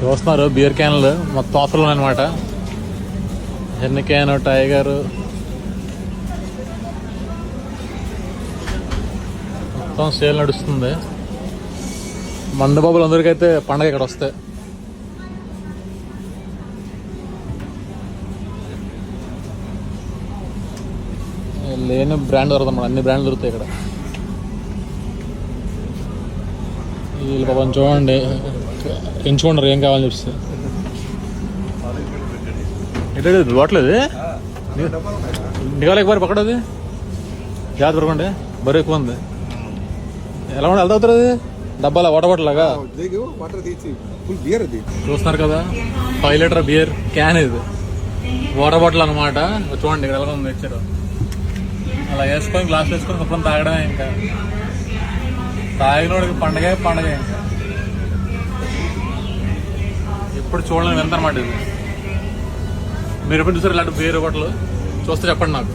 చూస్తున్నారు బియర్ క్యాన్లు మొత్తం ఆఫర్లు అనమాట. హెన్ క్యాన్, టైగర్ మొత్తం సేల్ నడుస్తుంది. మందుబాబులు అందరికైతే పండగ ఇక్కడ వస్తాయి. లేని బ్రాండ్ దొరుకుతాం అన్నమాట, అన్ని బ్రాండ్లు దొరుకుతాయి ఇక్కడ. వీళ్ళు పాపం చూడండి ఎంచుకుంటారు ఏం కావాలని చూస్తే. ఏంటంటే బాట్లేదు నిఘాలేక బారి పక్కడది జాగ్రత్త పడుకోండి, బరువు ఎక్కువ ఉంది. ఎలా ఉండి వెళ్తా అవుతుంది అది డబ్బాలా వాటర్ బాటిల్ లాగా చూస్తున్నారు కదా. 5 లీటర్ బియర్ క్యాన్ ఇది, వాటర్ బాటిల్ అనమాట. చూడండి ఇక్కడ ఎలా ఉంది ఇచ్చారు. అలా వేసుకొని గ్లాస్ వేసుకొని మొత్తం తాగడమే. ఇంకా తాగినోడికి పండగే పండగ. ఇంకా ఎప్పుడు చూడలేము ఎంత అనమాట ఇది. మీరు ఎప్పుడు చూసారు ఇలాంటి బియర్ బాటిల్? చూస్తే చెప్పండి నాకు.